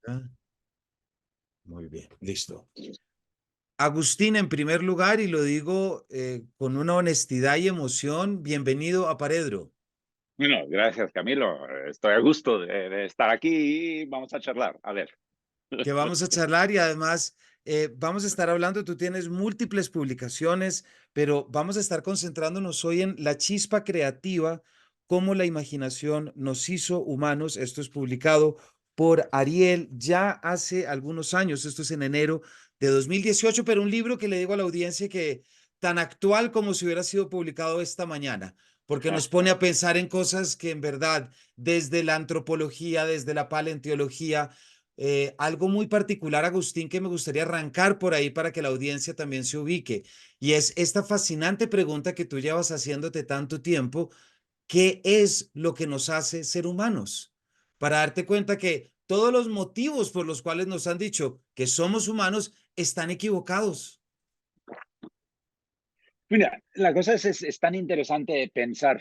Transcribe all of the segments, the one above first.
Ah, muy bien, listo. Agustín, en primer lugar, y lo digo con una honestidad y emoción, bienvenido a Paredro, Bueno, gracias, Camilo. Estoy a gusto de estar aquí y vamos a charlar. A ver. que vamos a charlar y además vamos a estar hablando, tú tienes múltiples publicaciones, pero vamos a estar concentrándonos hoy en la chispa creativa, cómo la imaginación nos hizo humanos. Esto es publicado por Ariel ya hace algunos años, esto es en enero de 2018, pero un libro que le digo a la audiencia que tan actual como si hubiera sido publicado esta mañana, porque nos pone a pensar en cosas que en verdad, desde la antropología, desde la paleontología, algo muy particular, Agustín, que me gustaría arrancar por ahí para que la audiencia también se ubique. Y es esta fascinante pregunta que tú llevas haciéndote tanto tiempo, ¿qué es lo que nos hace ser humanos? Para darte cuenta que todos los motivos por los cuales nos han dicho que somos humanos están equivocados. Mira, la cosa es tan interesante pensar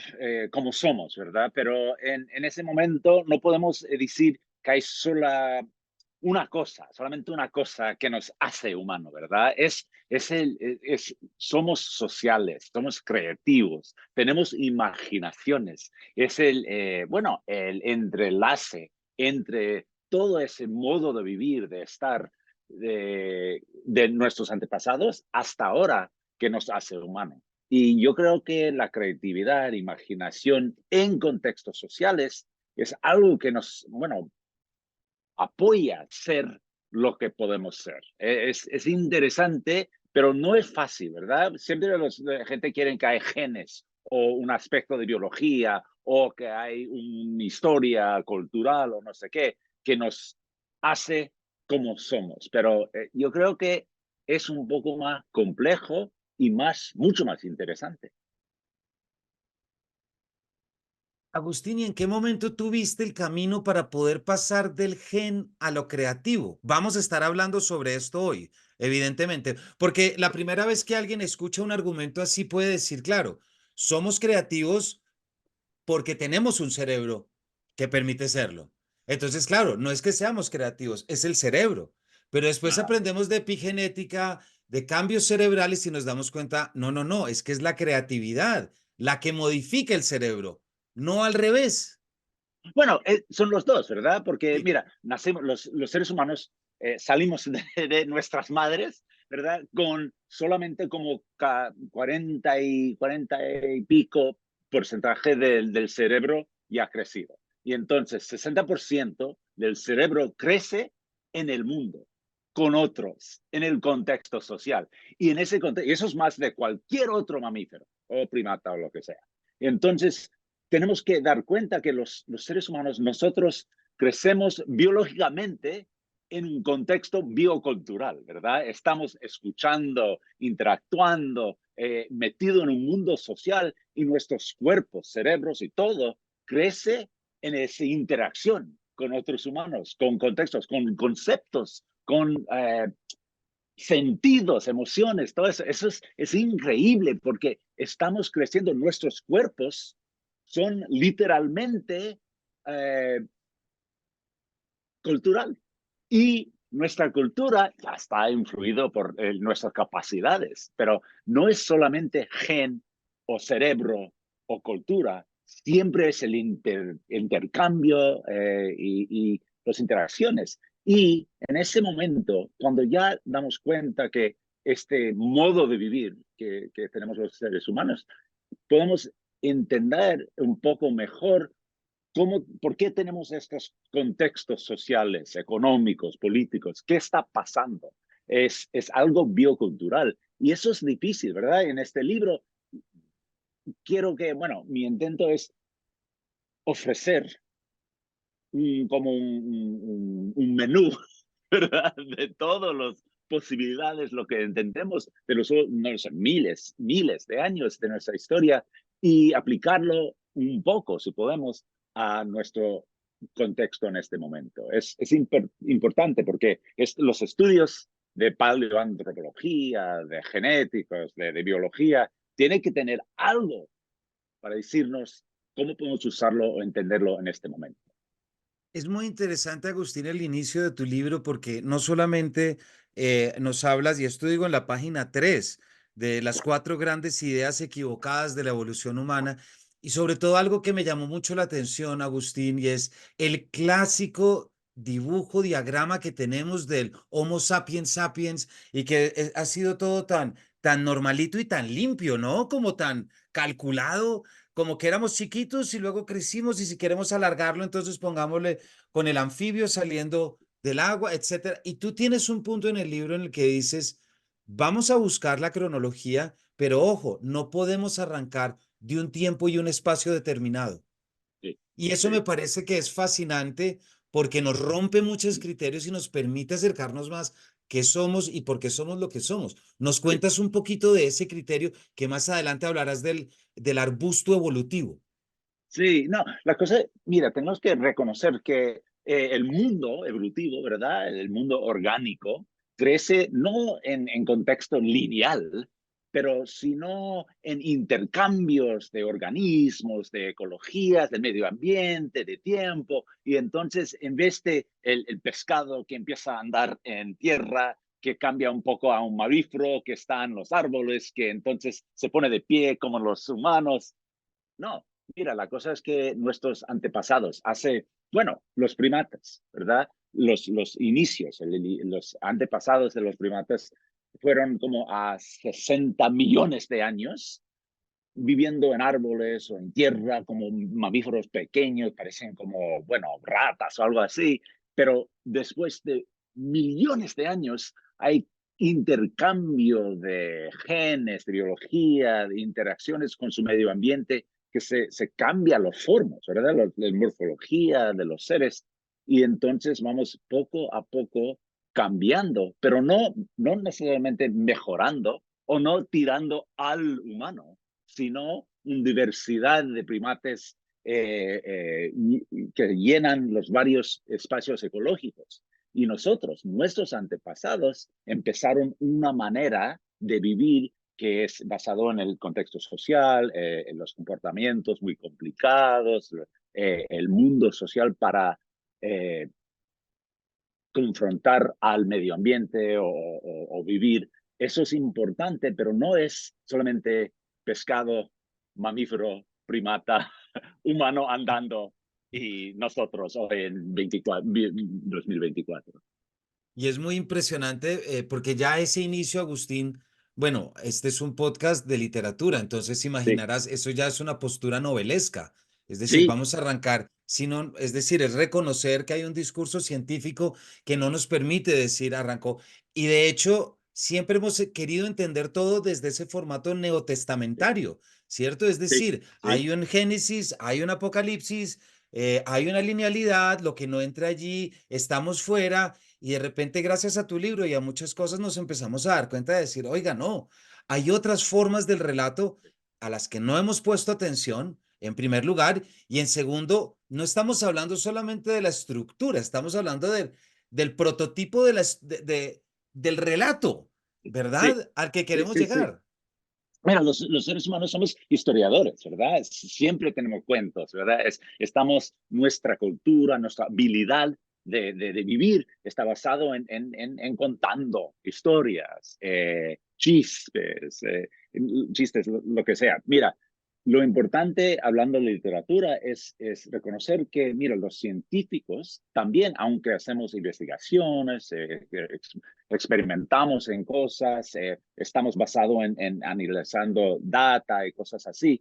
cómo somos, ¿verdad? Pero en ese momento no podemos decir que hay solamente una cosa que nos hace humano, ¿verdad? Somos sociales, somos creativos, tenemos imaginaciones, el entrelace entre todo ese modo de vivir, de estar de nuestros antepasados hasta ahora que nos hace humano. Y yo creo que la creatividad, imaginación en contextos sociales es algo que apoya ser lo que podemos ser. Es interesante, pero no es fácil, ¿verdad? Siempre la gente quiere que hay genes o un aspecto de biología o que hay una historia cultural o no sé qué que nos hace como somos. Pero yo creo que es un poco más complejo y mucho más interesante. Agustín, ¿y en qué momento tuviste el camino para poder pasar del gen a lo creativo? Vamos a estar hablando sobre esto hoy, evidentemente, porque la primera vez que alguien escucha un argumento así puede decir, claro, somos creativos porque tenemos un cerebro que permite serlo. Entonces, claro, no es que seamos creativos, es el cerebro. Pero después Ah, aprendemos de epigenética, de cambios cerebrales y nos damos cuenta, no, no, no, es que es la creatividad la que modifica el cerebro, no al revés. bueno, son los dos, ¿verdad? Porque, Sí, mira, nacemos, los seres humanos salimos de nuestras madres, ¿verdad? Con solamente como 40 y pico porcentaje del cerebro ya crecido. Y entonces, 60% del cerebro crece en el mundo, con otros, en el contexto social. Y en ese contexto, y eso es más de cualquier otro mamífero o primata o lo que sea. Entonces, tenemos que dar cuenta que los seres humanos, nosotros crecemos biológicamente en un contexto biocultural, ¿verdad? Estamos escuchando, interactuando, metido en un mundo social y nuestros cuerpos, cerebros y todo crece en esa interacción con otros humanos, con contextos, con conceptos, con sentidos, emociones, todo eso. Eso es increíble porque estamos creciendo, nuestros cuerpos son literalmente eh, cultural. Y nuestra cultura ya está influido por nuestras capacidades, pero no es solamente gen o cerebro o cultura, siempre es el intercambio y las interacciones. Y en ese momento, cuando ya damos cuenta que este modo de vivir que tenemos los seres humanos, podemos entender un poco mejor ¿por qué tenemos estos contextos sociales, económicos, políticos? ¿Qué está pasando? Es algo biocultural. Y eso es difícil, ¿verdad? En este libro mi intento es ofrecer como un menú, ¿verdad? De todas las posibilidades, lo que entendemos de los no sé, miles de años de nuestra historia y aplicarlo un poco, si podemos, a nuestro contexto en este momento. Es importante porque los estudios de paleoantropología, de genéticos, de biología, tienen que tener algo para decirnos cómo podemos usarlo o entenderlo en este momento. Es muy interesante, Agustín, el inicio de tu libro porque no solamente nos hablas, y esto digo en la página 3 de las 4 grandes ideas equivocadas de la evolución humana, y sobre todo algo que me llamó mucho la atención, Agustín, y es el clásico dibujo, diagrama que tenemos del Homo sapiens sapiens, y que ha sido todo tan normalito y tan limpio, ¿no? Como tan calculado, como que éramos chiquitos y luego crecimos, y si queremos alargarlo, entonces pongámosle con el anfibio saliendo del agua, etcétera. Y tú tienes un punto en el libro en el que dices, vamos a buscar la cronología, pero ojo, no podemos arrancar de un tiempo y un espacio determinado. Sí, Y eso me sí, parece que es fascinante porque nos rompe muchos criterios y nos permite acercarnos más qué somos y por qué somos lo que somos. ¿Nos sí. cuentas un poquito de ese criterio que más adelante hablarás del arbusto evolutivo? Sí, no, la cosa, mira, tenemos que reconocer que el mundo evolutivo, ¿verdad? El mundo orgánico crece no en contexto lineal, pero sino en intercambios de organismos, de ecologías, del medio ambiente, de tiempo. Y entonces, en vez de el pescado que empieza a andar en tierra, que cambia un poco a un mamífero que está en los árboles, que entonces se pone de pie como los humanos, no, mira, la cosa es que nuestros antepasados, bueno, los primates, ¿verdad? Los inicios, los antepasados de los primates fueron como a 60 millones de años viviendo en árboles o en tierra como mamíferos pequeños, parecen como, bueno, ratas o algo así, pero después de millones de años hay intercambio de genes, de biología, de interacciones con su medio ambiente, que se cambia los formas, ¿verdad? La morfología de los seres. Y entonces vamos poco a poco cambiando, pero no necesariamente mejorando o no tirando al humano, sino una diversidad de primates que llenan los varios espacios ecológicos. Y nosotros, nuestros antepasados, empezaron una manera de vivir que es basado en el contexto social, en los comportamientos muy complicados, el mundo social para eh, confrontar al medio ambiente o vivir. Eso es importante, pero no es solamente pescado, mamífero, primata, humano andando y nosotros hoy en 2024. Y es muy impresionante porque ya ese inicio, Agustín, bueno, este es un podcast de literatura, entonces Sí, imaginarás, eso ya es una postura novelesca. Es decir, sí, vamos a arrancar, sino, es decir, es reconocer que hay un discurso científico que no nos permite decir arrancó. Y de hecho, siempre hemos querido entender todo desde ese formato neotestamentario, ¿cierto? Es sí, decir, sí, hay un Génesis, hay un Apocalipsis, hay una linealidad, lo que no entra allí, estamos fuera. Y de repente, gracias a tu libro y a muchas cosas, nos empezamos a dar cuenta de decir, oiga, no, hay otras formas del relato a las que no hemos puesto atención, en primer lugar, y en segundo, no estamos hablando solamente de la estructura, estamos hablando del prototipo del relato, sí, ¿verdad? Al que sí, queremos sí, sí. llegar. Mira, los seres humanos somos historiadores, ¿verdad? Siempre tenemos cuentos, ¿verdad? Estamos, nuestra cultura, nuestra habilidad de vivir está basado en contando historias, chistes, lo que sea. Mira, lo importante, hablando de literatura, es reconocer que, mira, los científicos también, aunque hacemos investigaciones, experimentamos en cosas, estamos basados en analizando data y cosas así,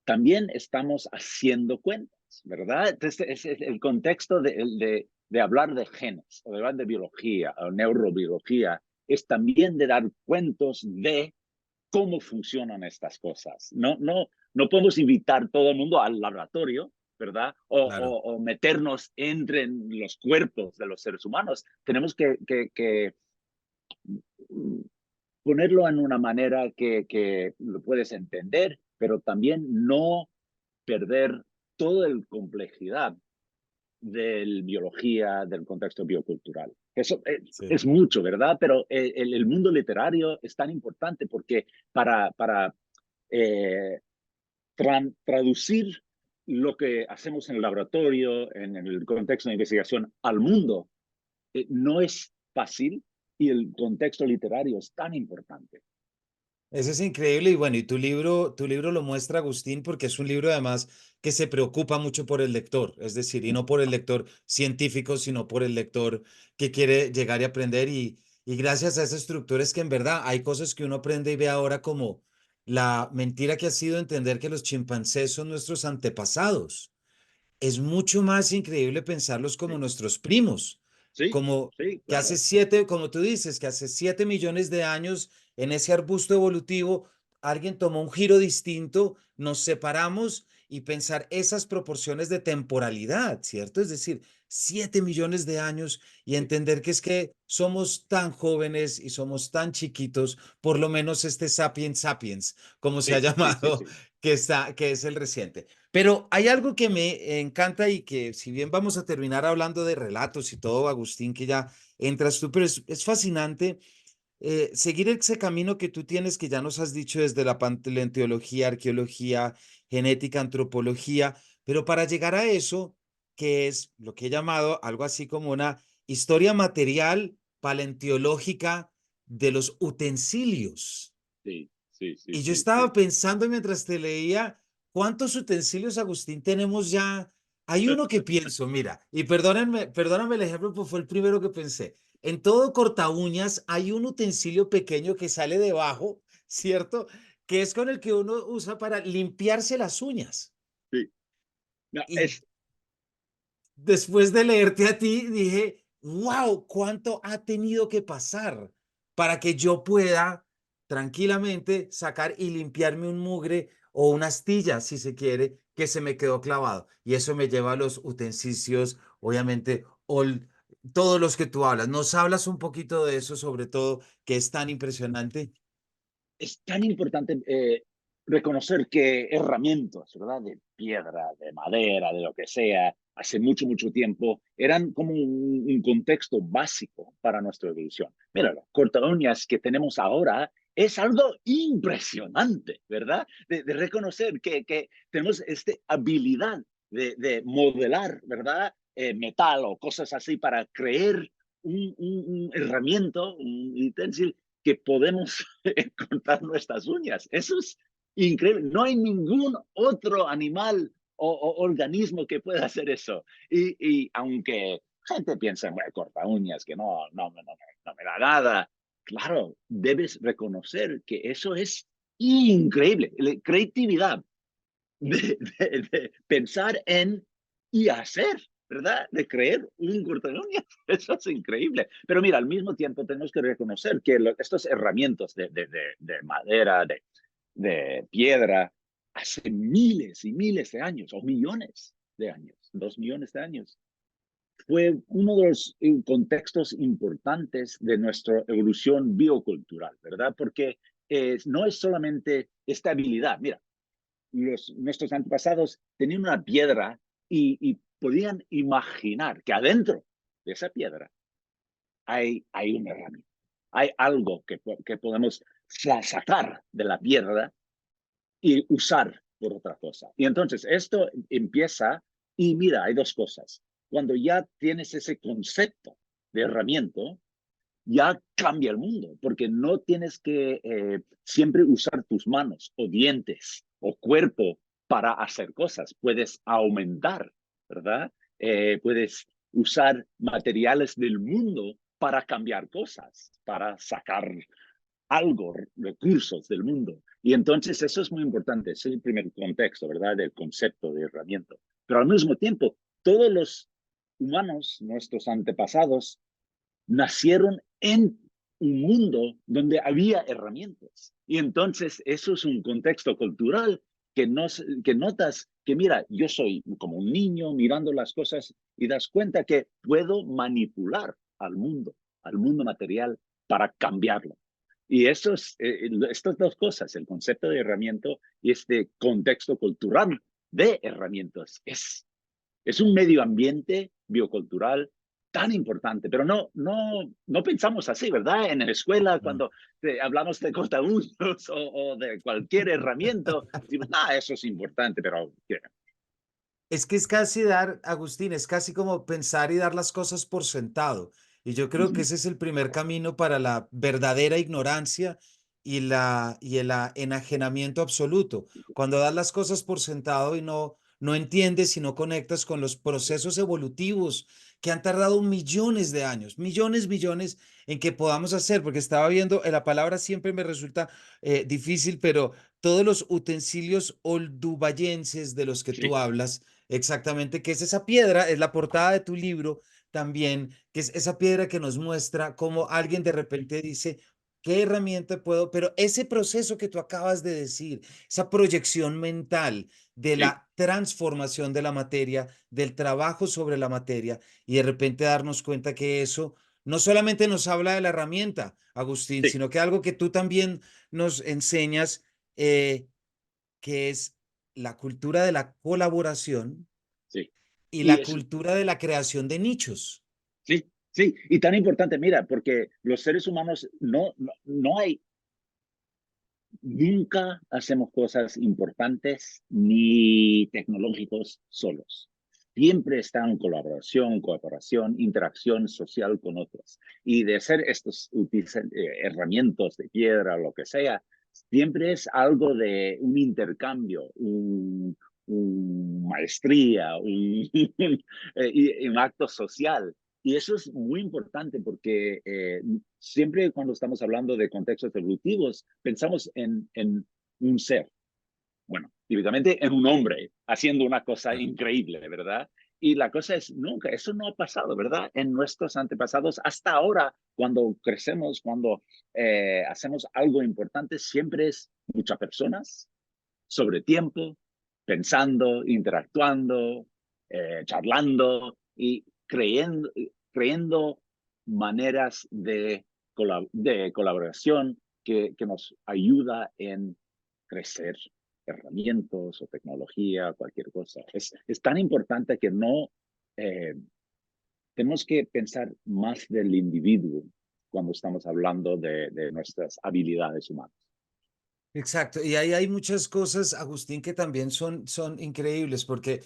también estamos haciendo cuentas, ¿verdad? Entonces, es el contexto de hablar de genes, o de hablar de biología, o neurobiología, es también de dar cuentos de cómo funcionan estas cosas. No podemos invitar todo el mundo al laboratorio, ¿verdad? Claro. O meternos entre los cuerpos de los seres humanos. Tenemos que ponerlo en una manera que lo puedes entender, pero también no perder toda la complejidad de la biología, del contexto biocultural. Eso Sí. es mucho, ¿verdad? Pero el mundo literario es tan importante porque para traducir lo que hacemos en el laboratorio, en el contexto de investigación, al mundo, no es fácil y el contexto literario es tan importante. Eso es increíble y bueno, y tu libro lo muestra, Agustín, porque es un libro además que se preocupa mucho por el lector, es decir, y no por el lector científico, sino por el lector que quiere llegar y aprender y gracias a esa estructura es que en verdad hay cosas que uno aprende y ve ahora como la mentira que ha sido entender que los chimpancés son nuestros antepasados. Es mucho más increíble pensarlos como Sí, nuestros primos, sí, como sí, que hace claro. 7, como tú dices, que hace 7 millones de años en ese arbusto evolutivo alguien tomó un giro distinto, nos separamos y pensar esas proporciones de temporalidad, ¿cierto? Es decir, 7 millones de años y Sí, entender que es que somos tan jóvenes y somos tan chiquitos, por lo menos este sapiens sapiens, como se ha sí, sí, sí, llamado, sí. que es el reciente. Pero hay algo que me encanta y que si bien vamos a terminar hablando de relatos y todo, Agustín, que ya entras tú, pero es fascinante seguir ese camino que tú tienes, que ya nos has dicho desde la paleontología, arqueología, genética, antropología, pero para llegar a eso, que es lo que he llamado algo así como una historia material paleontológica de los utensilios. Sí, sí, sí, Y yo sí, estaba sí. pensando mientras te leía, ¿cuántos utensilios, Agustín, tenemos ya? Hay uno que pienso, mira, y perdóname el ejemplo, pues fue el primero que pensé. En todo corta uñas hay un utensilio pequeño que sale debajo, ¿cierto? Que es con el que uno usa para limpiarse las uñas. Sí. No, Y después de leerte a ti, dije, wow, ¿cuánto ha tenido que pasar para que yo pueda tranquilamente sacar y limpiarme un mugre o una astilla, si se quiere, que se me quedó clavado? Y eso me lleva a los utensilios, obviamente, todos los que tú hablas. ¿Nos hablas un poquito de eso, sobre todo, que es tan impresionante? es tan importante reconocer que herramientas, ¿verdad? De piedra, de madera, de lo que sea, hace mucho, mucho tiempo, eran como un contexto básico para nuestra evolución. Mira, las corta uñas que tenemos ahora es algo impresionante, ¿verdad? De reconocer que tenemos esta habilidad de modelar, ¿verdad? Metal o cosas así para crear un herramienta, un utensilio que podemos cortar nuestras uñas. Eso es increíble. No hay ningún otro animal o organismo que pueda hacer eso. Y aunque gente piensa, bueno, corta uñas, que no me da nada. Claro, debes reconocer que eso es increíble. La creatividad de pensar en y hacer, ¿verdad? De creer un corta uñas. Eso es increíble. Pero mira, al mismo tiempo tenemos que reconocer que estas herramientas de madera, de piedra, hace miles y miles de años, o millones de años, 2 millones de años, fue uno de los contextos importantes de nuestra evolución biocultural, ¿verdad? Porque no es solamente esta habilidad. Mira, nuestros antepasados tenían una piedra y podían imaginar que adentro de esa piedra hay una herramienta, hay algo que podemos sacar de la piedra y usar por otra cosa. Y entonces esto empieza, y mira, hay dos cosas. Cuando ya tienes ese concepto de herramienta, ya cambia el mundo, porque no tienes que siempre usar tus manos o dientes o cuerpo para hacer cosas. Puedes aumentar, ¿verdad? Puedes usar materiales del mundo para cambiar cosas, para sacar algo, recursos del mundo. Y entonces eso es muy importante, es el primer contexto, ¿verdad? Del concepto de herramienta. Pero al mismo tiempo, todos los humanos, nuestros antepasados, nacieron en un mundo donde había herramientas. Y entonces eso es un contexto cultural que notas que, mira, yo soy como un niño mirando las cosas y das cuenta que puedo manipular al mundo material para cambiarlo. Y eso es, estas dos cosas, el concepto de herramienta y este contexto cultural de herramientas, es un medio ambiente biocultural tan importante, pero no pensamos así, ¿verdad? En la escuela, Mm. cuando hablamos de cortaúsos o de cualquier herramienta, decimos, eso es importante, pero Es que es casi dar, Agustín, es casi como pensar y dar las cosas por sentado. Y yo creo que Ujú. ese es el primer camino para la verdadera ignorancia y el enajenamiento absoluto. Cuando das las cosas por sentado y no entiendes y no conectas con los procesos evolutivos que han tardado millones de años, millones en que podamos hacer, porque estaba viendo, la palabra siempre me resulta difícil, pero todos los utensilios oldubayenses de los que tú Sí, hablas. Exactamente, que es esa piedra, es la portada de tu libro también, que es esa piedra que nos muestra cómo alguien de repente dice, ¿qué herramienta puedo? Pero ese proceso que tú acabas de decir, esa proyección mental de sí, la transformación de la materia, del trabajo sobre la materia, y de repente darnos cuenta que eso no solamente nos habla de la herramienta, Agustín, sí, sino que algo que tú también nos enseñas, eh, que es la cultura de la colaboración sí. y Y la es, cultura de la creación de nichos. sí, sí, y tan importante, mira, porque los seres humanos no hay, nunca hacemos cosas importantes ni tecnológicos solos. Siempre está en colaboración, cooperación, interacción social con otros. Y de ser estos herramientas de piedra, lo que sea, siempre es algo de un intercambio, un maestría, un acto social. Y eso es muy importante porque siempre cuando estamos hablando de contextos evolutivos, pensamos en un ser, bueno, típicamente en un hombre haciendo una cosa Ah, increíble, ¿verdad? Y la cosa es, nunca, eso no ha pasado, ¿verdad? En nuestros antepasados, hasta ahora, cuando crecemos, cuando hacemos algo importante, siempre es muchas personas, sobre tiempo, pensando, interactuando, charlando y creyendo maneras de colaboración que nos ayuda en crecer herramientas o tecnología, cualquier cosa. Es tan importante que no eh, tenemos que pensar más del individuo cuando estamos hablando de nuestras habilidades humanas. exacto. Y ahí hay muchas cosas, Agustín, que también son increíbles, porque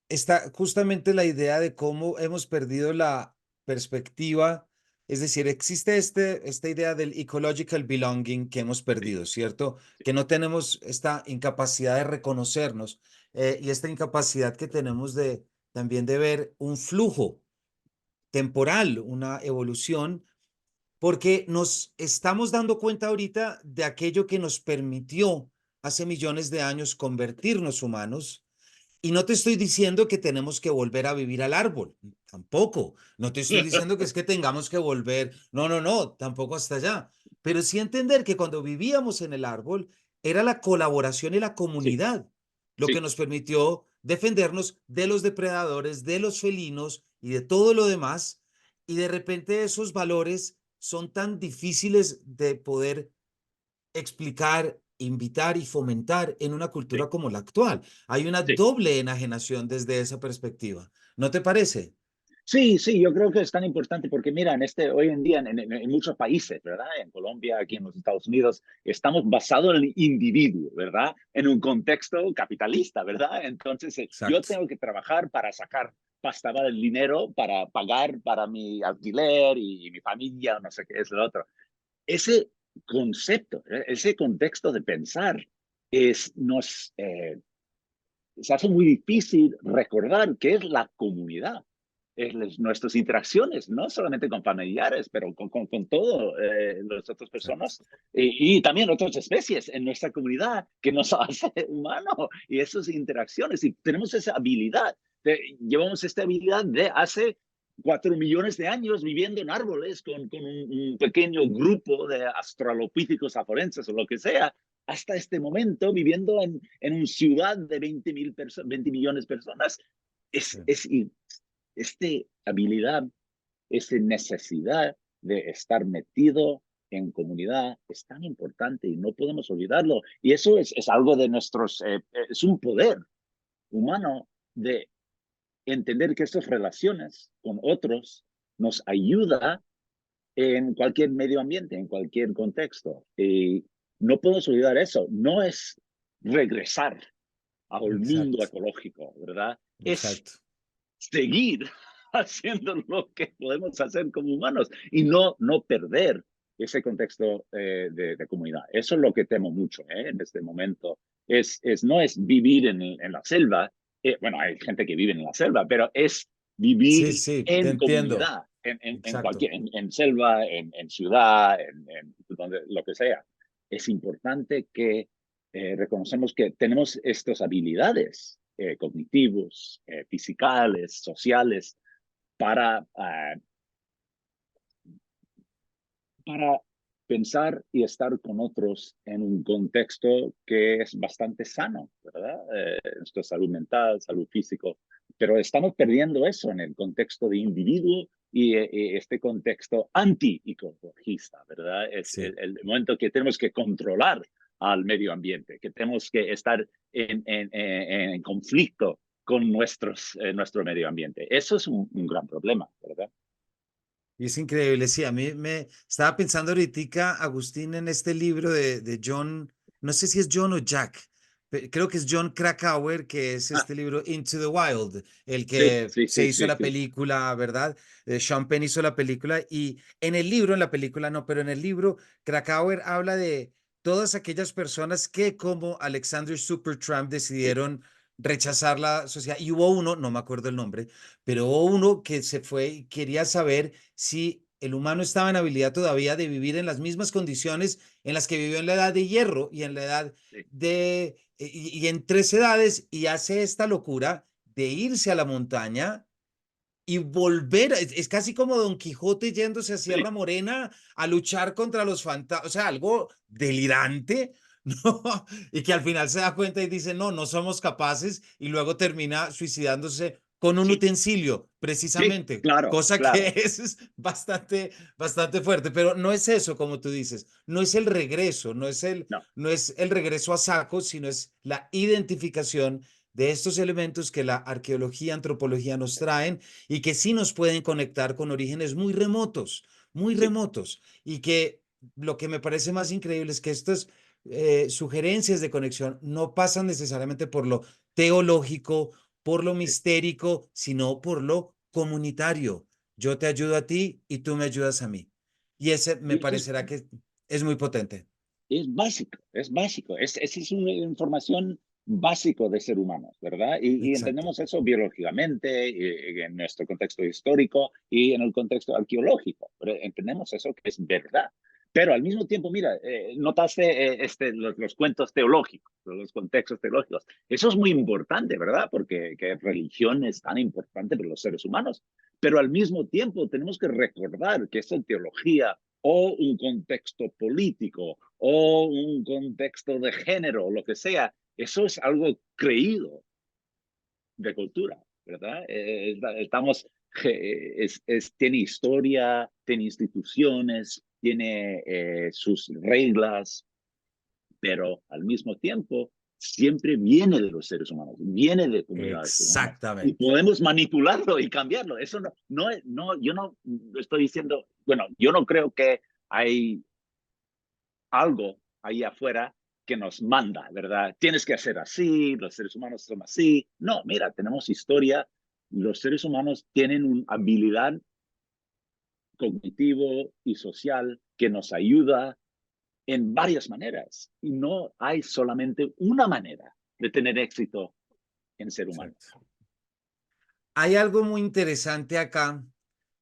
está justamente la idea de cómo hemos perdido la perspectiva. Es decir, existe esta idea del ecological belonging que hemos Sí, perdido, ¿cierto? sí, Que no tenemos esta incapacidad de reconocernos y esta incapacidad que tenemos de también de ver un flujo temporal, una evolución, porque nos estamos dando cuenta ahorita de aquello que nos permitió hace millones de años convertirnos humanos. Y no te estoy diciendo que tenemos que volver a vivir al árbol, tampoco. No te estoy diciendo que es que tengamos que volver, no, tampoco hasta allá. Pero sí entender que cuando vivíamos en el árbol era la colaboración y la sí, comunidad lo que sí, nos permitió defendernos de los depredadores, de los felinos y de todo lo demás. Y de repente esos valores son tan difíciles de poder explicar, invitar y fomentar en una sí. cultura como la actual. Hay una Sí, doble enajenación desde esa perspectiva. ¿No te parece? sí, sí, yo creo que es tan importante porque mira, hoy en día en muchos países, ¿verdad? En Colombia, aquí en los Estados Unidos, estamos basados en el individuo, ¿verdad? En un contexto capitalista, ¿verdad? Entonces, yo Exacto. tengo que trabajar para sacar pasta del dinero, para pagar para mi alquiler y mi familia, no sé qué es lo otro. Ese concepto, ese contexto de pensar se hace muy difícil recordar qué es la comunidad, es nuestras interacciones, no solamente con familiares, pero con todo las otras Exacto. personas y también otras especies en nuestra comunidad que nos hace humano y esas interacciones. Y tenemos esa habilidad, llevamos esta habilidad de hace 4 millones de años viviendo en árboles con un pequeño grupo de australopithecus afarenses o lo que sea, hasta este momento viviendo en una ciudad de 20 millones de personas. Es, Sí. es, Esta habilidad, esta necesidad de estar metido en comunidad es tan importante y no podemos olvidarlo. Y eso es algo de es un poder humano de entender que estas relaciones con otros nos ayuda en cualquier medio ambiente, en cualquier contexto. Y no podemos olvidar eso. No es regresar al mundo Exacto, ecológico, ¿verdad? Es exacto. seguir haciendo lo que podemos hacer como humanos y no perder ese contexto de comunidad. Eso es lo que temo mucho en este momento. No es vivir en la selva. Bueno, hay gente que vive en la selva, pero es Sí, vivir sí, te en entiendo. comunidad, en Exacto. cualquier, en selva, en ciudad, donde, lo que sea. Es importante que reconocemos que tenemos estas habilidades cognitivos, fisicales, sociales, para, para pensar y estar con otros en un contexto que es bastante sano, ¿verdad? Esto es salud mental, salud físico, pero estamos perdiendo eso en el contexto de individuo y este contexto anti-ecologista, ¿verdad? Es Sí. el momento que tenemos que controlar al medio ambiente, que tenemos que estar en conflicto con nuestro medio ambiente. Eso es un gran problema, ¿verdad? Y es increíble, sí, a mí me estaba pensando ahorita, Agustín, en este libro de John, no sé si es John o Jack, creo que es John Krakauer, que es Ah, este libro Into the Wild, el sí, que sí, se sí, hizo sí, la sí. película, ¿verdad? Sean Penn hizo la película y en el libro, en la película no, pero en el libro, Krakauer habla de todas aquellas personas que como Alexander Supertramp Sí, decidieron rechazar la sociedad. Y hubo uno, no me acuerdo el nombre, pero hubo uno que se fue y quería saber si el humano estaba en habilidad todavía de vivir en las mismas condiciones en las que vivió en la edad de hierro y en la edad sí, y en tres edades, y hace esta locura de irse a la montaña y volver, es casi como Don Quijote yéndose a Sierra sí, Morena a luchar contra los fantasmas, o sea, algo delirante, ¿no? Y que al final se da cuenta y dice, no, no somos capaces, y luego termina suicidándose con un sí, utensilio, sí, precisamente, claro, cosa que claro. es bastante, bastante fuerte, pero no es eso, como tú dices, no es el regreso, No, no es el regreso a saco, sino es la identificación de estos elementos que la arqueología, antropología nos traen y que sí nos pueden conectar con orígenes muy sí, remotos, y que lo que me parece más increíble es que estas sugerencias de conexión no pasan necesariamente por lo teológico, por lo sí. mistérico, sino por lo comunitario. Yo te ayudo a ti y tú me ayudas a mí. Y ese me Y eso parecerá que es muy potente. es básico, es básico. Es una información básico de ser humanos, ¿verdad? Y Exacto. entendemos eso biológicamente, y en nuestro contexto histórico y en el contexto arqueológico. Pero entendemos eso que es verdad. Pero al mismo tiempo, mira, notaste los cuentos teológicos, los contextos teológicos. Eso es muy importante, ¿verdad? Porque que religión es tan importante para los seres humanos. Pero al mismo tiempo tenemos que recordar que esa teología o un contexto político o un contexto de género, lo que sea, eso es algo creído de cultura, ¿verdad? Estamos, tiene historia, tiene instituciones, tiene sus reglas, pero al mismo tiempo siempre viene de los seres humanos, viene de comunidades humanas y Exactamente. podemos manipularlo y cambiarlo. Eso yo no estoy diciendo, bueno, yo no creo que hay algo ahí afuera que nos manda, ¿verdad? Tienes que hacer así, los seres humanos son así. No, mira, tenemos historia, los seres humanos tienen una habilidad cognitivo y social que nos ayuda en varias maneras y no hay solamente una manera de tener éxito en ser humano. Exacto. Hay algo muy interesante acá.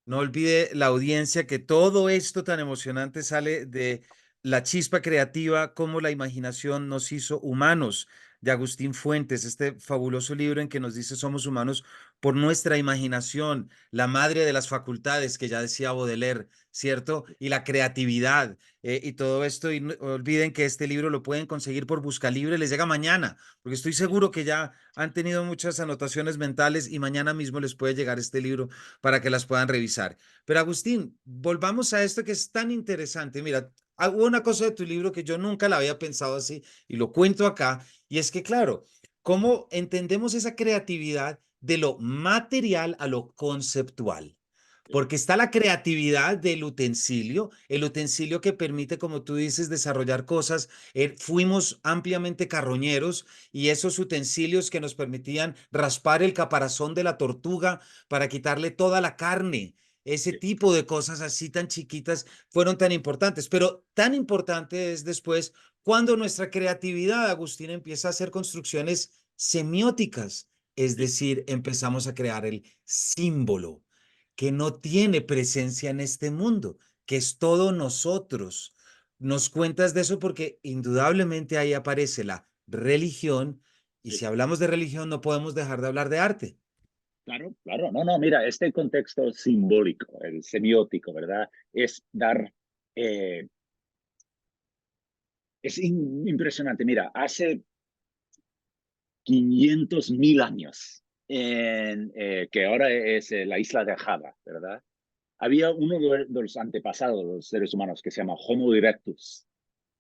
No olvide la audiencia que todo esto tan emocionante sale de La chispa creativa, cómo la imaginación nos hizo humanos, de Agustín Fuentes, este fabuloso libro en que nos dice somos humanos por nuestra imaginación, la madre de las facultades, que ya decía Baudelaire, ¿cierto? Y la creatividad y todo esto. Y no olviden que este libro lo pueden conseguir por Buscalibre, les llega mañana, porque estoy seguro que ya han tenido muchas anotaciones mentales y mañana mismo les puede llegar este libro para que las puedan revisar. Pero Agustín, volvamos a esto que es tan interesante. Mira, hubo una cosa de tu libro que yo nunca la había pensado así y lo cuento acá, y es que, claro, ¿cómo entendemos esa creatividad de lo material a lo conceptual? porque está la creatividad del utensilio, el utensilio que permite, como tú dices, desarrollar cosas. Fuimos ampliamente carroñeros y esos utensilios que nos permitían raspar el caparazón de la tortuga para quitarle toda la carne. Ese sí, tipo de cosas así tan chiquitas fueron tan importantes, pero tan importante es después cuando nuestra creatividad, Agustín, empieza a hacer construcciones semióticas, es sí. decir, empezamos a crear el símbolo que no tiene presencia en este mundo, que es todo nosotros. Nos cuentas de eso porque indudablemente ahí aparece la religión y Sí. si hablamos de religión no podemos dejar de hablar de arte. Claro, claro. No, no, mira, este contexto simbólico, el semiótico, ¿verdad? Es dar, eh, es impresionante. Mira, hace 500.000 años, que ahora es la isla de Java, ¿verdad? Había uno de los antepasados de los seres humanos que se llama Homo erectus.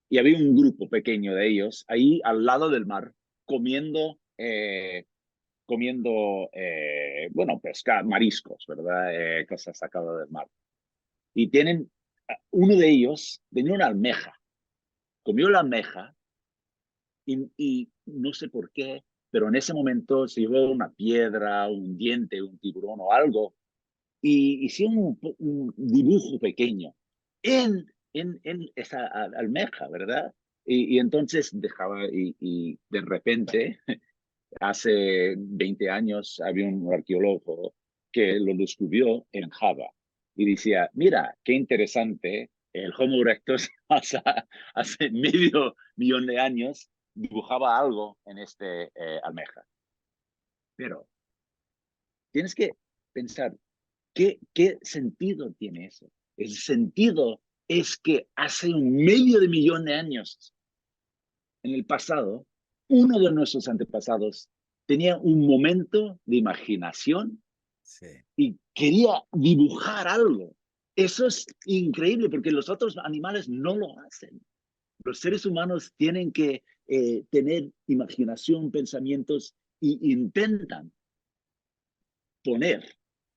Y había un grupo pequeño de ellos ahí al lado del mar comiendo, bueno, pesca, mariscos, ¿verdad? Cosas sacadas del mar. Y uno de ellos tenía una almeja, comió la almeja y no sé por qué, pero en ese momento se llevó una piedra, un diente, un tiburón o algo y hicieron un dibujo pequeño en esa almeja, ¿verdad? Y entonces dejaba, y de repente, hace 20 años, había un arqueólogo que lo descubrió en Java y decía, mira, qué interesante, el Homo erectus hace medio millón de años dibujaba algo en este almeja. Pero tienes que pensar, ¿qué sentido tiene eso? El sentido es que hace un medio de millón de años, en el pasado, uno de nuestros antepasados tenía un momento de imaginación Sí. y quería dibujar algo. Eso es increíble porque los otros animales no lo hacen. Los seres humanos tienen que tener imaginación, pensamientos e intentan poner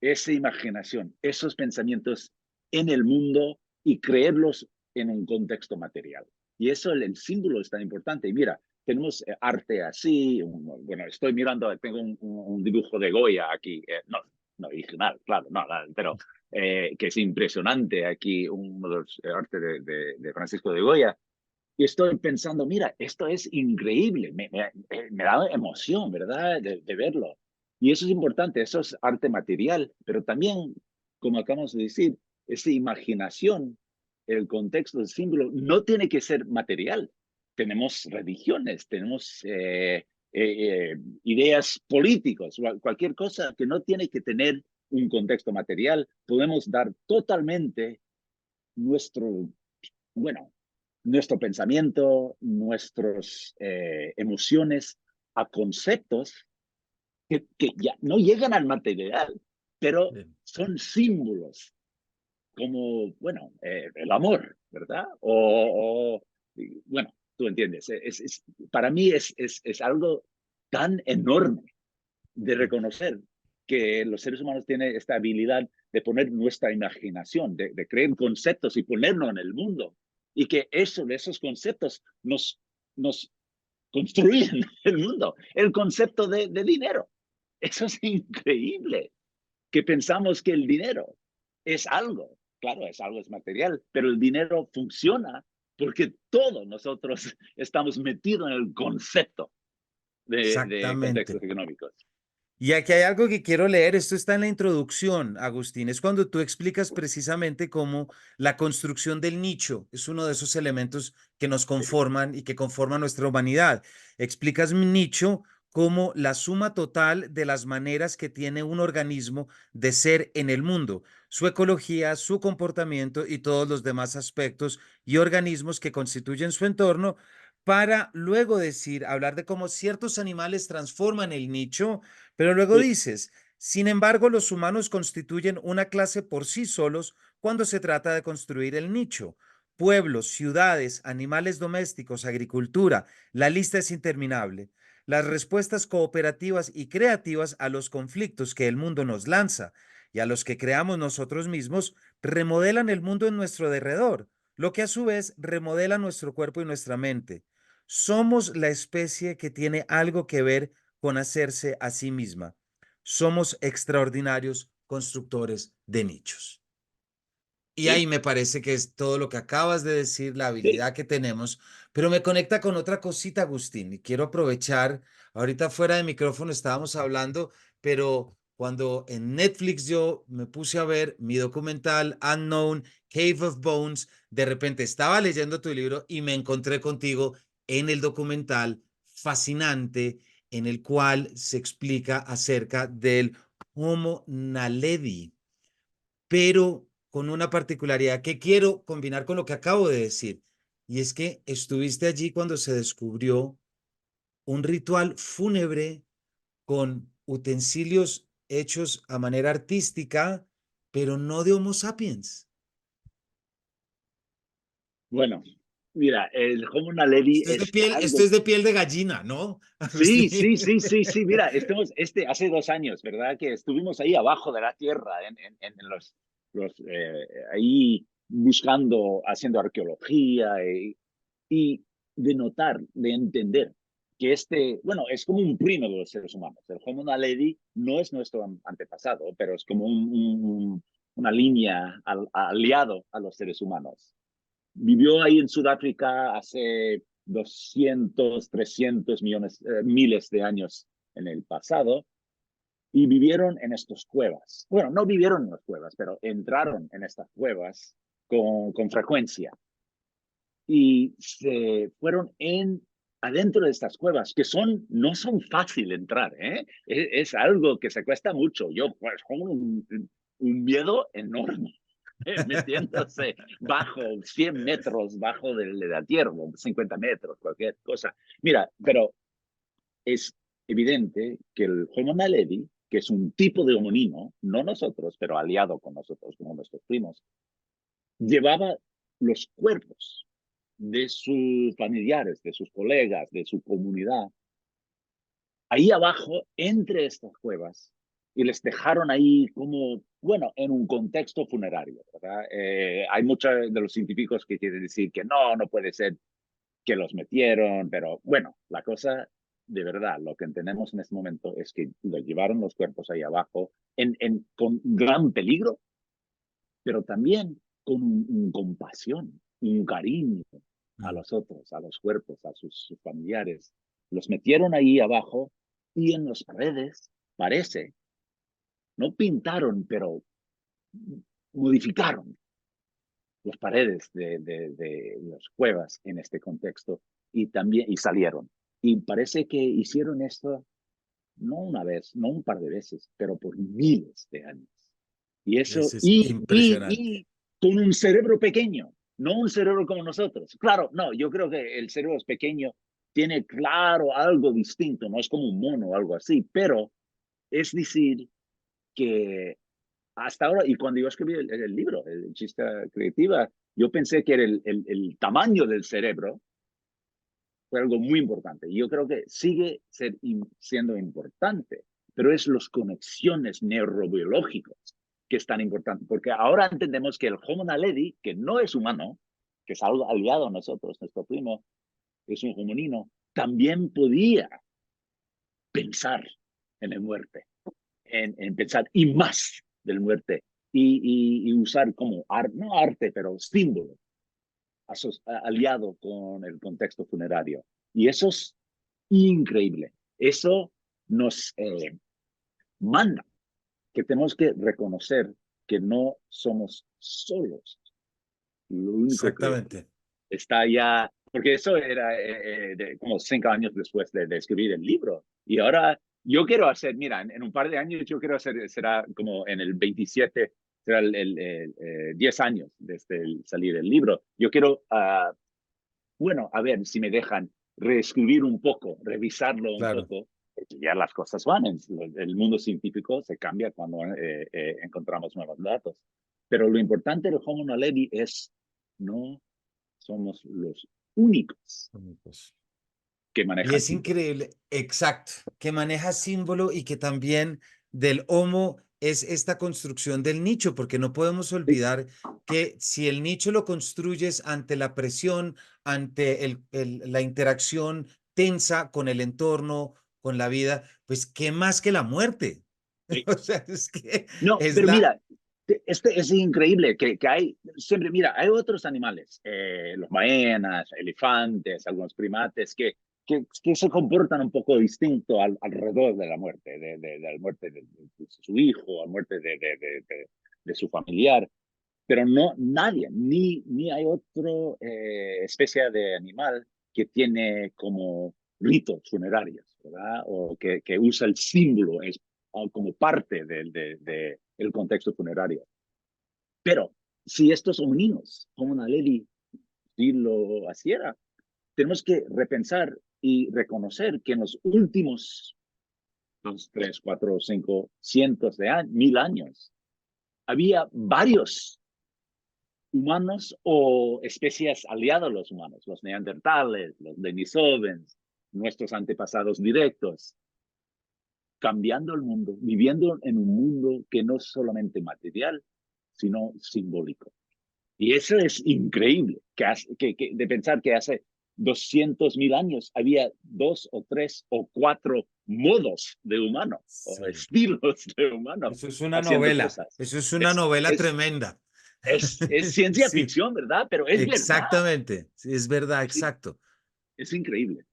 esa imaginación, esos pensamientos en el mundo y creerlos en un contexto material. Y eso, el símbolo es tan importante. Y mira, tenemos arte así, bueno, estoy mirando, tengo un dibujo de Goya aquí, no original, claro, no, pero que es impresionante aquí, uno de los arte de Francisco de Goya. Y estoy pensando, mira, esto es increíble, me da emoción, ¿verdad? De verlo. Y eso es importante, eso es arte material, pero también, como acabamos de decir, esa imaginación, el contexto del símbolo, no tiene que ser material. Tenemos religiones, tenemos ideas políticas, cualquier cosa que no tiene que tener un contexto material. Podemos dar totalmente nuestro, bueno, nuestro pensamiento, nuestras emociones a conceptos que ya no llegan al material, pero Bien. son símbolos como, bueno, el amor, ¿verdad? Bueno, tú entiendes, para mí es algo tan enorme de reconocer que los seres humanos tienen esta habilidad de poner nuestra imaginación, de crear conceptos y ponerlo en el mundo. Y que esos conceptos nos construyen el mundo. El concepto de dinero. Eso es increíble. Que pensamos que el dinero es algo. Claro, es algo, es material, pero el dinero funciona porque todos nosotros estamos metidos en el concepto de Exactamente. contextos económicos. Y aquí hay algo que quiero leer, esto está en la introducción, Agustín, es cuando tú explicas precisamente cómo la construcción del nicho es uno de esos elementos que nos conforman y que conforman nuestra humanidad. Explicas mi nicho como la suma total de las maneras que tiene un organismo de ser en el mundo, su ecología, su comportamiento y todos los demás aspectos y organismos que constituyen su entorno, para luego decir, hablar de cómo ciertos animales transforman el nicho, pero luego Sí, dices, sin embargo, los humanos constituyen una clase por sí solos cuando se trata de construir el nicho. Pueblos, ciudades, animales domésticos, agricultura, la lista es interminable. Las respuestas cooperativas y creativas a los conflictos que el mundo nos lanza. y a los que creamos nosotros mismos, remodelan el mundo en nuestro derredor, lo que a su vez remodela nuestro cuerpo y nuestra mente. Somos la especie que tiene algo que ver con hacerse a sí misma. Somos extraordinarios constructores de nichos. Y ahí Sí, me parece que es todo lo que acabas de decir, la sí. habilidad que tenemos, pero me conecta con otra cosita, Agustín, y quiero aprovechar, ahorita fuera de micrófono estábamos hablando, pero cuando en Netflix yo me puse a ver mi documental Unknown Cave of Bones, de repente estaba leyendo tu libro y me encontré contigo en el documental fascinante en el cual se explica acerca del Homo naledi, pero con una particularidad que quiero combinar con lo que acabo de decir, y es que estuviste allí cuando se descubrió un ritual fúnebre con utensilios hechos a manera artística, pero no de Homo sapiens. Bueno, mira, el Homo naledi es Esto algo. es de piel de gallina, ¿no, Sí, Agustín? sí, sí, sí, sí. Mira, hace 2 años, ¿verdad? Que estuvimos ahí abajo de la tierra, en ahí buscando, haciendo arqueología y de notar, de entender que bueno, es como un primo de los seres humanos. El Homo naledi no es nuestro antepasado, pero es como una línea aliado a los seres humanos. Vivió ahí en Sudáfrica hace 200, 300 millones, miles de años en el pasado y vivieron en estas cuevas. Bueno, no vivieron en las cuevas, pero entraron en estas cuevas con frecuencia y se fueron adentro de estas cuevas, que no son fácil entrar, ¿eh? Es algo que se cuesta mucho. Yo, pues, con un miedo enorme metiéndose bajo 100 metros bajo de la tierra, 50 metros, cualquier cosa. Mira, pero es evidente que el Homo naledi, que es un tipo de homonino, no nosotros, pero aliado con nosotros, como nuestros primos, llevaba los cuerpos de sus familiares, de sus colegas, de su comunidad, ahí abajo, entre estas cuevas, y les dejaron ahí como, bueno, en un contexto funerario, ¿verdad? Hay muchos de los científicos que quieren decir que no puede ser que los metieron, pero bueno, la cosa de verdad, lo que entendemos en este momento es que los llevaron los cuerpos ahí abajo con gran peligro, pero también con compasión, un cariño a Mm. los otros, a los cuerpos, a sus familiares. Los metieron ahí abajo y en las paredes, parece, no pintaron, pero modificaron las paredes de las cuevas en este contexto y salieron. Y parece que hicieron esto no una vez, no un par de veces, pero por miles de años. Y eso, Ese es impresionante. y con un cerebro pequeño, no un cerebro como nosotros. Claro, no, yo creo que el cerebro es pequeño, tiene claro algo distinto, no es como un mono o algo así, pero es decir que hasta ahora, y cuando yo escribí el libro, el Chista Creativa, yo pensé que era el tamaño del cerebro, fue algo muy importante. Y yo creo que siendo importante, pero es las conexiones neurobiológicas que es tan importante, porque ahora entendemos que el Homo naledi, que no es humano, que es algo aliado a nosotros, nuestro primo, es un homonino, también podía pensar en la muerte, en pensar y más del muerte, y usar como, no arte, pero símbolo aliado con el contexto funerario. Y eso es increíble. Eso nos manda que tenemos que reconocer que no somos solos. Lo único que Exactamente. está ya, porque eso era como 5 años después de escribir el libro. Y ahora yo quiero hacer, mira, en un par de años yo quiero hacer, será como en el 27, será 10 años desde salir el libro. Yo quiero bueno, a ver si me dejan reescribir un poco, revisarlo un Claro. poco, porque ya las cosas van. El mundo científico se cambia cuando encontramos nuevos datos. Pero lo importante del Homo naledi es no somos los únicos Pues, que y manejan es símbolos. increíble, exacto, que maneja símbolo y que también del Homo es esta construcción del nicho, porque no podemos Sí, olvidar que si el nicho lo construyes ante la presión, ante la interacción tensa con el entorno, con la vida, pues qué más que la muerte. sí. O sea, es que No, es pero la... mira, este es increíble que hay, siempre, mira, hay otros animales, los ballenas, elefantes, algunos primates, que se comportan un poco distinto alrededor de la muerte, de la muerte de su hijo, a la muerte de su familiar. Pero no, nadie, ni hay otra especie de animal que tiene como ritos funerarios, ¿verdad? O que usa el símbolo como parte del contexto funerario. Pero si estos homininos, como Naledi, si lo hiciera, tenemos que repensar y reconocer que en los últimos 2, 3, 4, 5 cientos de años, 1000 años, había varios humanos o especies aliadas a los humanos, los neandertales, los denisovens, nuestros antepasados directos, cambiando el mundo, viviendo en un mundo que no es solamente material, sino simbólico. Y eso es increíble, de pensar que hace 200.000 años había 2 o 3 o 4 modos de humano o Sí. estilos de humano Eso es una haciendo novela, cosas. eso es una Es, novela es, tremenda. es ciencia Sí, ficción, ¿verdad? Pero es verdad. exactamente, sí, es verdad, Es, exacto. es increíble.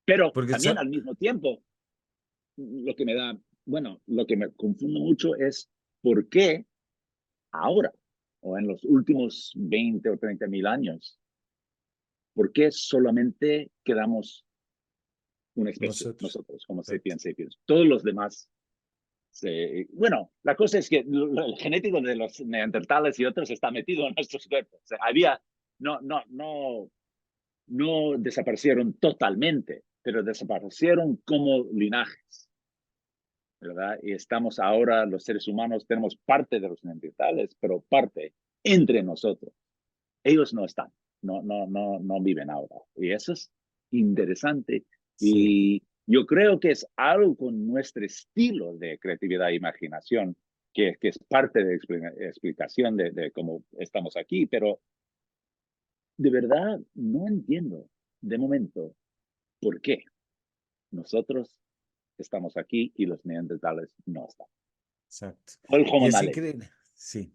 Pero Porque también al mismo tiempo, lo que me da, bueno, lo que me confunde mucho es por qué ahora, o en los últimos 20 o 30.000 años, por qué solamente quedamos una especie, nosotros, nosotros, como exacto. sapiens sapiens. Todos los demás, bueno, la cosa es que el genético de los neandertales y otros está metido en nuestros cuerpos. O sea, no desaparecieron totalmente, pero desaparecieron como linajes, ¿verdad? Y estamos ahora, los seres humanos, tenemos parte de los neandertales, pero parte entre nosotros. Ellos no están, no viven ahora. Y eso es interesante. Sí, Y yo creo que es algo con nuestro estilo de creatividad e imaginación, que es parte de explicación de cómo estamos aquí, pero de verdad no entiendo de momento por qué nosotros estamos aquí y los neandertales no están. exacto. O el Y Homo es naledi. increíble, sí.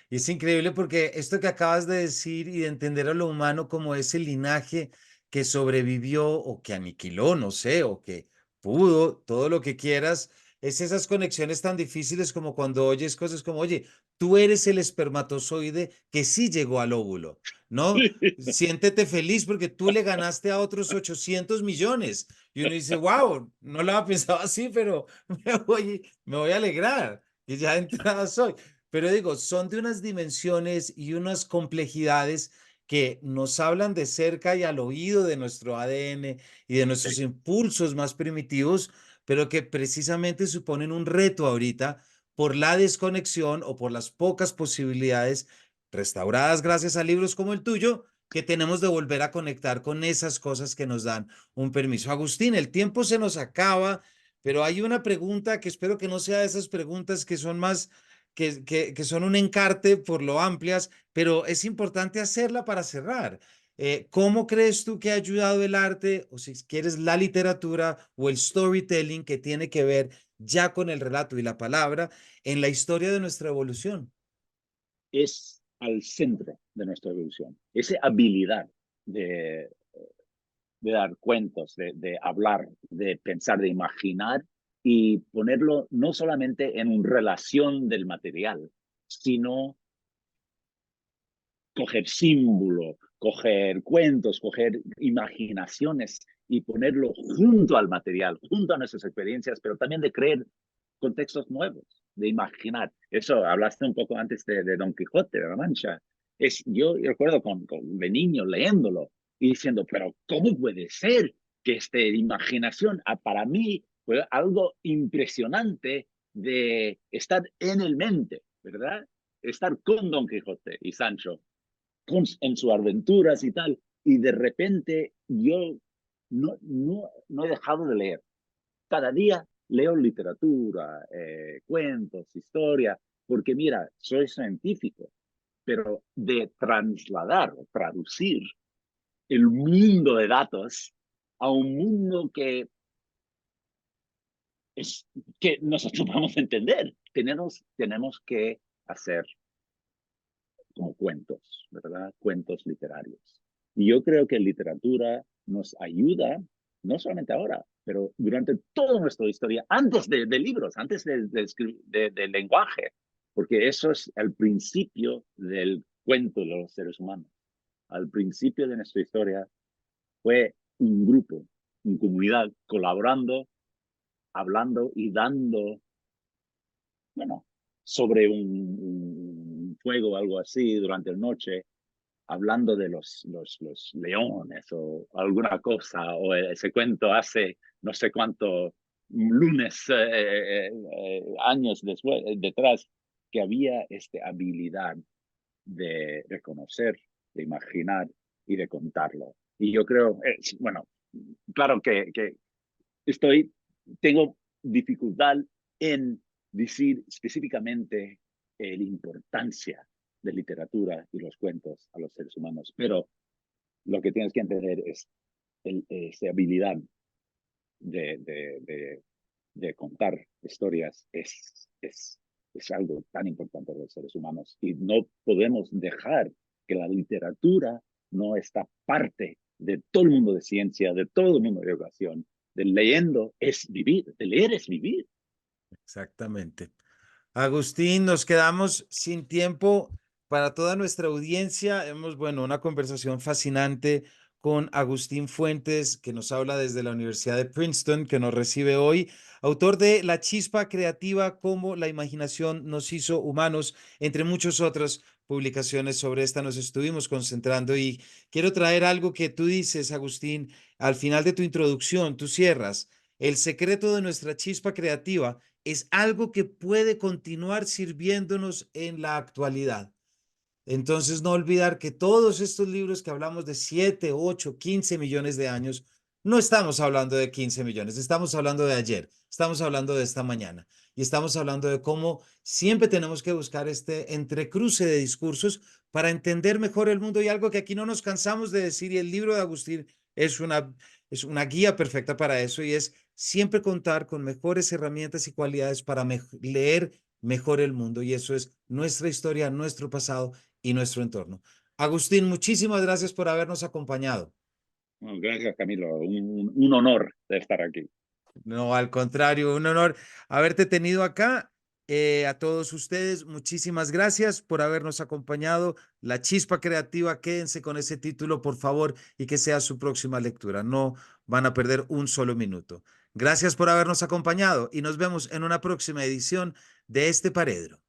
Y es increíble porque esto que acabas de decir y de entender a lo humano como ese linaje que sobrevivió o que aniquiló, no sé, o que pudo, todo lo que quieras, es esas conexiones tan difíciles como cuando oyes cosas como, oye, tú eres el espermatozoide que sí llegó al óvulo, ¿no? Siéntete feliz porque tú le ganaste a otros 800 millones. Y uno dice, wow, no lo había pensado así, pero me voy a alegrar que ya de entrada soy. Pero digo, son de unas dimensiones y unas complejidades que nos hablan de cerca y al oído de nuestro ADN y de nuestros Sí, impulsos más primitivos, pero que precisamente suponen un reto ahorita por la desconexión o por las pocas posibilidades restauradas gracias a libros como el tuyo, que tenemos de volver a conectar con esas cosas que nos dan un permiso. Agustín, el tiempo se nos acaba, pero hay una pregunta que espero que no sea de esas preguntas que son más, que son un encarte por lo amplias, pero es importante hacerla para cerrar. ¿Cómo crees tú que ha ayudado el arte, o si quieres la literatura o el storytelling que tiene que ver ya con el relato y la palabra en la historia de nuestra evolución? es al centro de nuestra evolución. Esa habilidad de, de dar cuentos, de hablar, de pensar, de imaginar y ponerlo no solamente en una relación del material, sino coger símbolo, coger cuentos, coger imaginaciones y ponerlo junto al material, junto a nuestras experiencias, pero también de crear contextos nuevos, de imaginar. Eso, hablaste un poco antes de Don Quijote de la Mancha. Yo recuerdo de niño leyéndolo y diciendo, pero ¿cómo puede ser que imaginación, para mí, fue algo impresionante de estar en el mente, ¿verdad? Estar con Don Quijote y Sancho en sus aventuras y tal. Y de repente yo no he dejado de leer. Cada día leo literatura, cuentos, historia, porque mira, soy científico, pero de trasladar o traducir el mundo de datos a un mundo es, que nosotros vamos a entender. Tenemos que hacer como cuentos, ¿verdad? Cuentos literarios. Y yo creo que literatura nos ayuda, no solamente ahora, pero durante toda nuestra historia, antes de libros, antes de lenguaje, porque eso es el principio del cuento de los seres humanos. Al principio de nuestra historia fue un grupo, una comunidad, colaborando, hablando y dando, bueno, sobre un fuego o algo así durante la noche, hablando de los leones o alguna cosa, o ese cuento hace no sé cuántos lunes, años después, detrás, que había esta habilidad de reconocer, de imaginar y de contarlo. Y yo creo, bueno, claro que estoy, tengo dificultad en decir específicamente la importancia de literatura y los cuentos a los seres humanos, pero lo que tienes que entender es esa habilidad de, de, de, de contar historias es algo tan importante para los seres humanos y no podemos dejar que la literatura no está parte de todo el mundo de ciencia, de todo el mundo de educación. De leyendo es vivir, de leer es vivir. Exactamente. Agustín, nos quedamos sin tiempo para toda nuestra audiencia. Hemos, bueno, una conversación fascinante con Agustín Fuentes, que nos habla desde la Universidad de Princeton, que nos recibe hoy, autor de La chispa creativa, cómo la imaginación nos hizo humanos, entre muchas otras publicaciones sobre esta nos estuvimos concentrando y quiero traer algo que tú dices, Agustín, al final de tu introducción, tú cierras. El secreto de nuestra chispa creativa es algo que puede continuar sirviéndonos en la actualidad. Entonces, no olvidar que todos estos libros que hablamos de 7, 8, 15 millones de años, no estamos hablando de 15 millones, estamos hablando de ayer, estamos hablando de esta mañana y estamos hablando de cómo siempre tenemos que buscar este entrecruce de discursos para entender mejor el mundo y algo que aquí no nos cansamos de decir y el libro de Agustín es una guía perfecta para eso y es siempre contar con mejores herramientas y cualidades para leer mejor el mundo y eso es nuestra historia, nuestro pasado y nuestro entorno. Agustín, muchísimas gracias por habernos acompañado. Bueno, gracias, Camilo. Un honor de estar aquí. No, al contrario, un honor haberte tenido acá. A todos ustedes, muchísimas gracias por habernos acompañado. La Chispa Creativa, quédense con ese título, por favor, y que sea su próxima lectura. No van a perder un solo minuto. Gracias por habernos acompañado y nos vemos en una próxima edición de este Paredro.